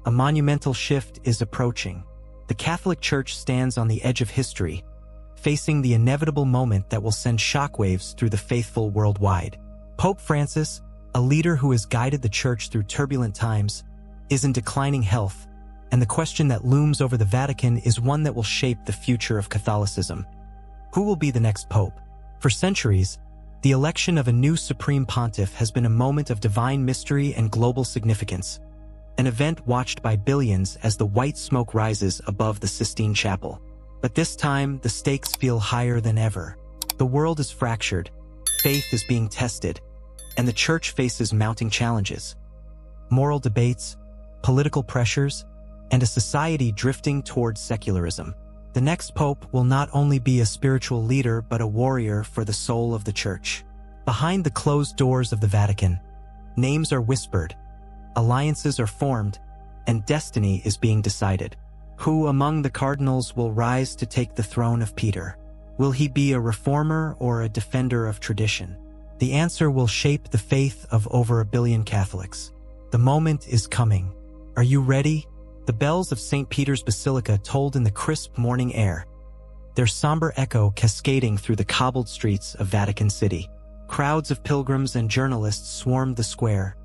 A monumental shift is approaching. The Catholic Church stands on the edge of history, facing the inevitable moment that will send shockwaves through the faithful worldwide. Pope Francis, a leader who has guided the Church through turbulent times, is in declining health, and the question that looms over the Vatican is one that will shape the future of Catholicism. Who will be the next pope? For centuries, the election of a new supreme pontiff has been a moment of divine mystery and global significance, an event watched by billions as the white smoke rises above the Sistine Chapel. But this time, the stakes feel higher than ever. The world is fractured, faith is being tested, and the Church faces mounting challenges. Moral debates, political pressures, and a society drifting towards secularism. The next pope will not only be a spiritual leader but a warrior for the soul of the Church. Behind the closed doors of the Vatican, names are whispered, alliances are formed, and destiny is being decided. Who among the cardinals will rise to take the throne of Peter? Will he be a reformer or a defender of tradition? The answer will shape the faith of over 1 billion Catholics. The moment is coming. Are you ready? The bells of St. Peter's Basilica tolled in the crisp morning air, their somber echo cascading through the cobbled streets of Vatican City. Crowds of pilgrims and journalists swarmed the square,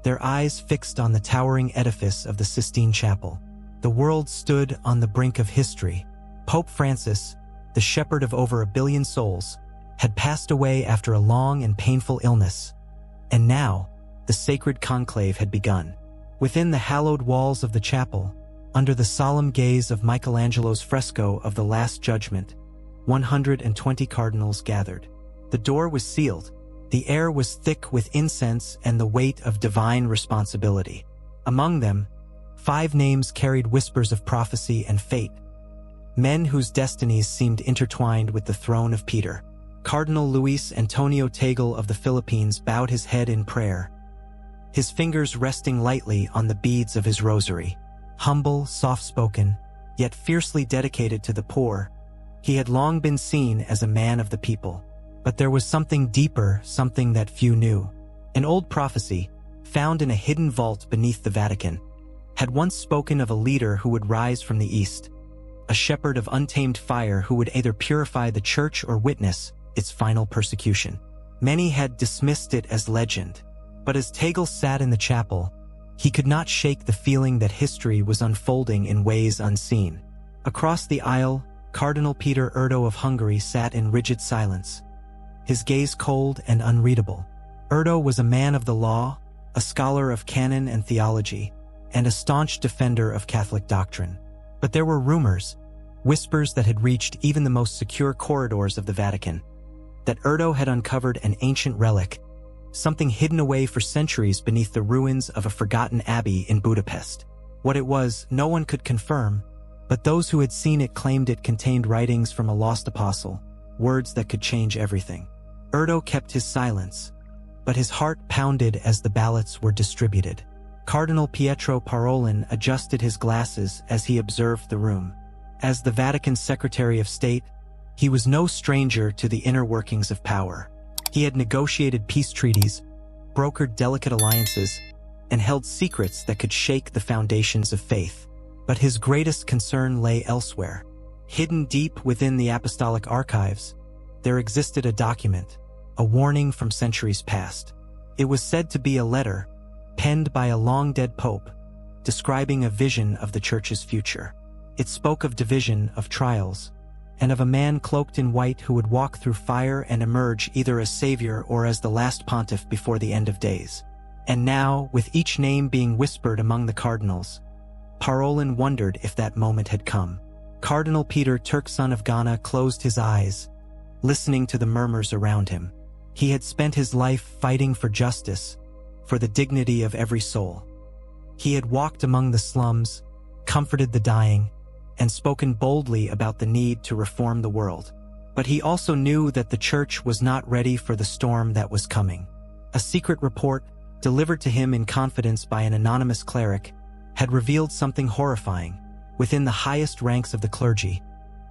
their eyes fixed on the towering edifice of the Sistine Chapel. The world stood on the brink of history. Pope Francis, the shepherd of over 1 billion souls, had passed away after a long and painful illness. And now, the sacred conclave had begun. Within the hallowed walls of the chapel, under the solemn gaze of Michelangelo's fresco of the Last Judgment, 120 cardinals gathered. The door was sealed. The air was thick with incense and the weight of divine responsibility. Among them, 5 names carried whispers of prophecy and fate, men whose destinies seemed intertwined with the throne of Peter. Cardinal Luis Antonio Tagle of the Philippines bowed his head in prayer, his fingers resting lightly on the beads of his rosary. Humble, soft-spoken, yet fiercely dedicated to the poor, he had long been seen as a man of the people. But there was something deeper, something that few knew. An old prophecy, found in a hidden vault beneath the Vatican, had once spoken of a leader who would rise from the east, a shepherd of untamed fire who would either purify the Church or witness its final persecution. Many had dismissed it as legend, but as Tagle sat in the chapel, he could not shake the feeling that history was unfolding in ways unseen. Across the aisle, Cardinal Peter Erdo of Hungary sat in rigid silence, his gaze cold and unreadable. Erdo was a man of the law, a scholar of canon and theology, and a staunch defender of Catholic doctrine. But there were rumors, whispers that had reached even the most secure corridors of the Vatican, that Erdo had uncovered an ancient relic, something hidden away for centuries beneath the ruins of a forgotten abbey in Budapest. What it was, no one could confirm, but those who had seen it claimed it contained writings from a lost apostle, words that could change everything. Erdo kept his silence, but his heart pounded as the ballots were distributed. Cardinal Pietro Parolin adjusted his glasses as he observed the room. As the Vatican's Secretary of State, he was no stranger to the inner workings of power. He had negotiated peace treaties, brokered delicate alliances, and held secrets that could shake the foundations of faith. But his greatest concern lay elsewhere. Hidden deep within the apostolic archives, there existed a document, a warning from centuries past. It was said to be a letter, penned by a long-dead pope, describing a vision of the Church's future. It spoke of division, of trials, and of a man cloaked in white who would walk through fire and emerge either as savior or as the last pontiff before the end of days. And now, with each name being whispered among the cardinals, Parolin wondered if that moment had come. Cardinal Peter Turkson of Ghana closed his eyes, listening to the murmurs around him. He had spent his life fighting for justice, for the dignity of every soul. He had walked among the slums, comforted the dying, and spoken boldly about the need to reform the world. But he also knew that the Church was not ready for the storm that was coming. A secret report, delivered to him in confidence by an anonymous cleric, had revealed something horrifying. Within the highest ranks of the clergy,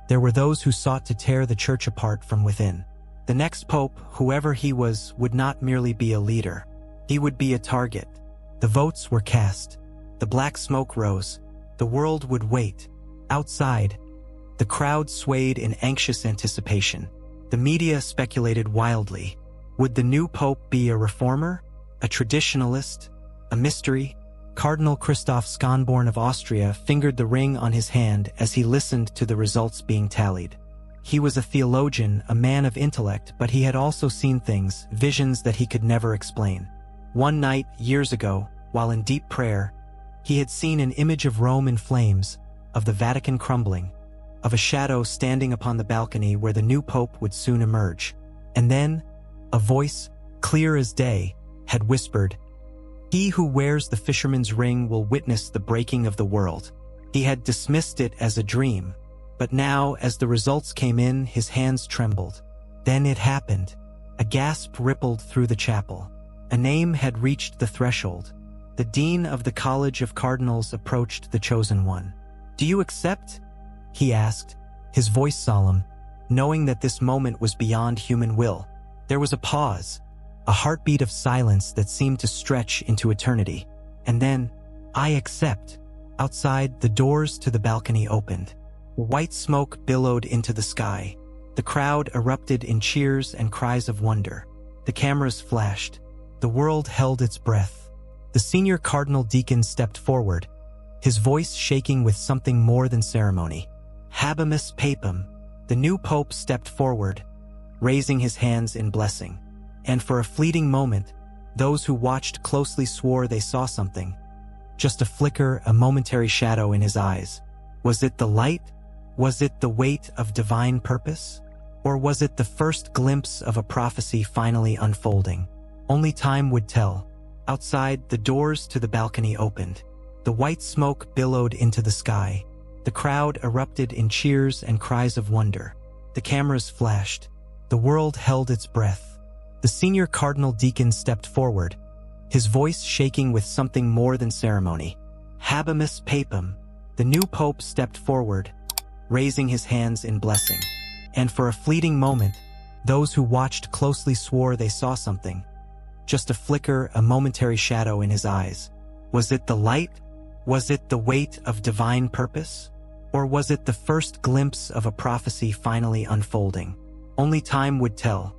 there were those who sought to tear the Church apart from within. The next pope, whoever he was, would not merely be a leader. He would be a target. The votes were cast. The black smoke rose. The world would wait. Outside, the crowd swayed in anxious anticipation. The media speculated wildly. Would the new pope be a reformer? A traditionalist? A mystery? Cardinal Christoph Schönborn of Austria fingered the ring on his hand as he listened to the results being tallied. He was a theologian, a man of intellect, but he had also seen things, visions that he could never explain. One night, years ago, while in deep prayer, he had seen an image of Rome in flames, of the Vatican crumbling, of a shadow standing upon the balcony where the new pope would soon emerge. And then, a voice, clear as day, had whispered, "He who wears the fisherman's ring will witness the breaking of the world." He had dismissed it as a dream, but now, as the results came in, his hands trembled. Then it happened. A gasp rippled through the chapel. A name had reached the threshold. The dean of the College of Cardinals approached the chosen one. "Do you accept?" he asked, his voice solemn, knowing that this moment was beyond human will. There was a pause, a heartbeat of silence that seemed to stretch into eternity. And then, "I accept." Outside, the doors to the balcony opened. White smoke billowed into the sky. The crowd erupted in cheers and cries of wonder. The cameras flashed. The world held its breath. The senior cardinal deacon stepped forward, his voice shaking with something more than ceremony. "Habemus Papam." The new pope stepped forward, raising his hands in blessing. And for a fleeting moment, those who watched closely swore they saw something. Just a flicker, a momentary shadow in his eyes. Was it the light? Was it the weight of divine purpose? Or was it the first glimpse of a prophecy finally unfolding? Only time would tell. Outside, the doors to the balcony opened. The white smoke billowed into the sky. The crowd erupted in cheers and cries of wonder. The cameras flashed. The world held its breath. The senior cardinal deacon stepped forward, his voice shaking with something more than ceremony. "Habemus Papam." The new pope stepped forward, raising his hands in blessing. And for a fleeting moment, those who watched closely swore they saw something. Just a flicker, a momentary shadow in his eyes. Was it the light? Was it the weight of divine purpose? Or was it the first glimpse of a prophecy finally unfolding? Only time would tell.